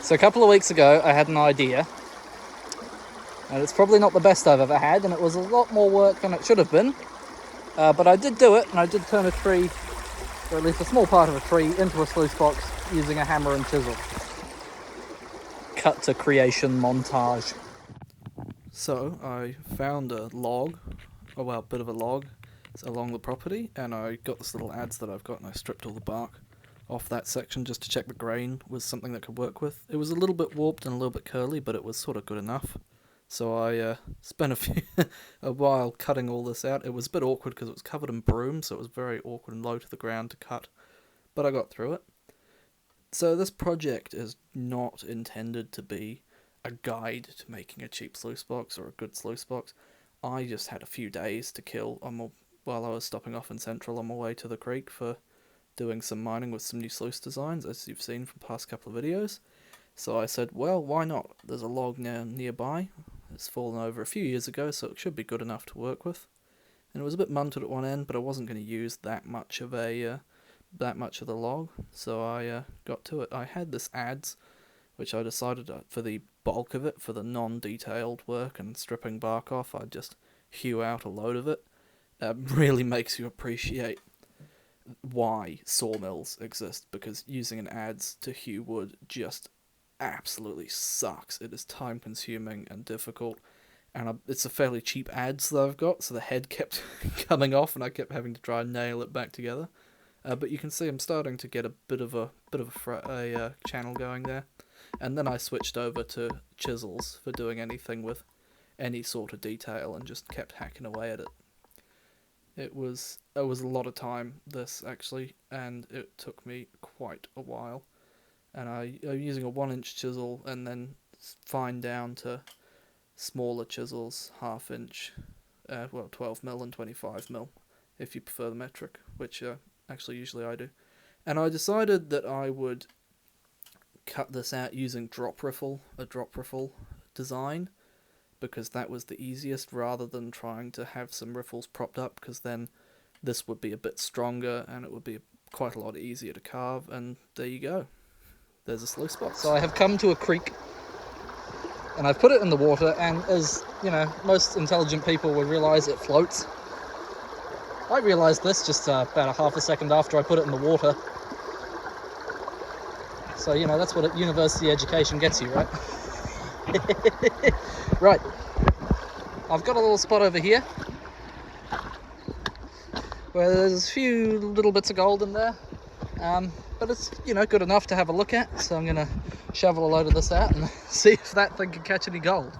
So a couple of weeks ago I had an idea, and it's probably not the best I've ever had, and it was a lot more work than it should have been, but I did do it, and I did turn a tree, or at least a small part of a tree, into a sluice box using a hammer and chisel. Cut to creation montage. So I found a log, a bit of a log along the property, and I got this little adze that I've got, and I stripped all the bark off that section just to check the grain was something that could work with. It was a little bit warped and a little bit curly, but it was sort of good enough. So I spent a while cutting all this out. It was a bit awkward because it was covered in broom, so it was very awkward and low to the ground to cut, but I got through it. So this project is not intended to be a guide to making a cheap sluice box or a good sluice box. I just had a few days to kill while I was stopping off in Central on my way to the creek for doing some mining with some new sluice designs, as you've seen from the past couple of videos. So I said, well, why not? There's a log nearby. It's fallen over a few years ago, so it should be good enough to work with. And it was a bit munted at one end, but I wasn't going to use that much of the log, so I got to it. I had this adze, which I decided for the bulk of it, for the non-detailed work and stripping bark off, I'd just hew out a load of it. Really makes you appreciate why sawmills exist, because using an adze to hew wood just absolutely sucks. It is time consuming and difficult, and it's a fairly cheap adze that I've got, so the head kept coming off and I kept having to try and nail it back together. But you can see I'm starting to get a bit of a channel going there, and then I switched over to chisels for doing anything with any sort of detail and just kept hacking away at it. It was a lot of time, this, actually, and it took me quite a while. And I'm using a 1-inch chisel and then fine down to smaller chisels, 1/2 inch, 12mm and 25mm, if you prefer the metric, which actually usually I do. And I decided that I would cut this out using a drop riffle design, because that was the easiest, rather than trying to have some riffles propped up, because then this would be a bit stronger and it would be quite a lot easier to carve. And there you go, there's a sluice box. So I have come to a creek and I've put it in the water, and as you know, most intelligent people would realise, it floats. I realised this just about a half a second after I put it in the water. So, you know, that's what university education gets you, right? Right, I've got a little spot over here where there's a few little bits of gold in there, but it's, you know, good enough to have a look at, so I'm going to shovel a load of this out and see if that thing can catch any gold.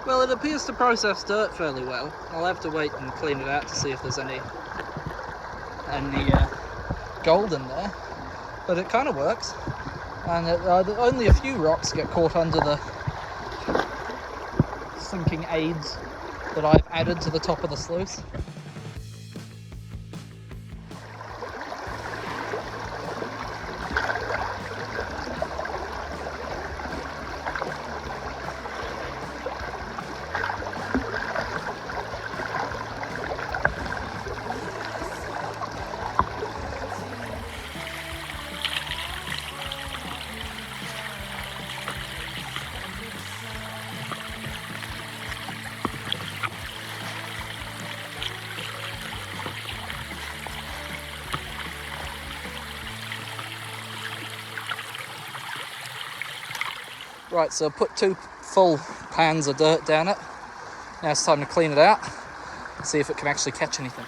Well, it appears to process dirt fairly well. I'll have to wait and clean it out to see if there's any gold in there, but it kind of works. And only a few rocks get caught under the sinking aids that I've added to the top of the sluice. Right, so I put 2 full pans of dirt down it. Now it's time to clean it out, see if it can actually catch anything.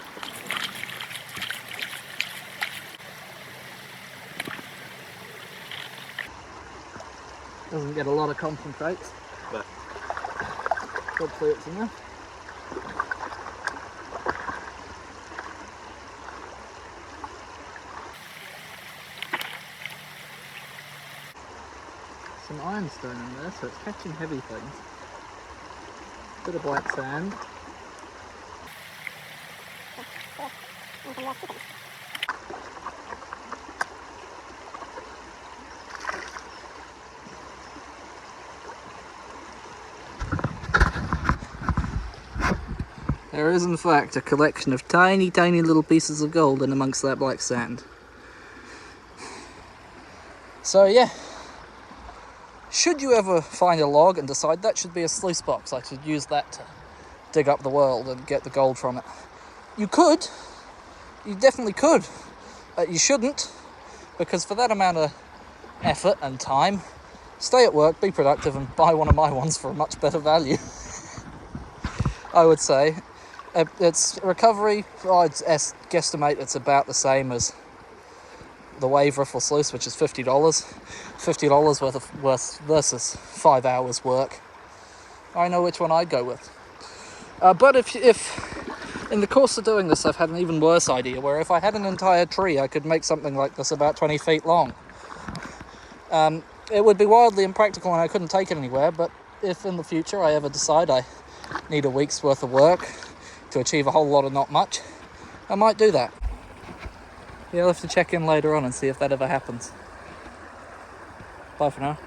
Doesn't get a lot of concentrates, but hopefully it's enough. Some ironstone in there, so it's catching heavy things. Bit of black sand. There is in fact a collection of tiny, tiny little pieces of gold in amongst that black sand. So yeah, should you ever find a log and decide that should be a sluice box, I should use that to dig up the world and get the gold from it. You could, you definitely could, but you shouldn't, because for that amount of effort and time, stay at work, be productive, and buy one of my ones for a much better value. I would say. Its recovery, I'd guesstimate it's about the same as the wave riffle sluice, which is $50. $50 worth versus 5 hours work. I know which one I'd go with. But if in the course of doing this, I've had an even worse idea, where if I had an entire tree, I could make something like this about 20 feet long. It would be wildly impractical and I couldn't take it anywhere, but if in the future I ever decide I need a week's worth of work to achieve a whole lot of not much, I might do that. Yeah, I'll have to check in later on and see if that ever happens. Bye for now.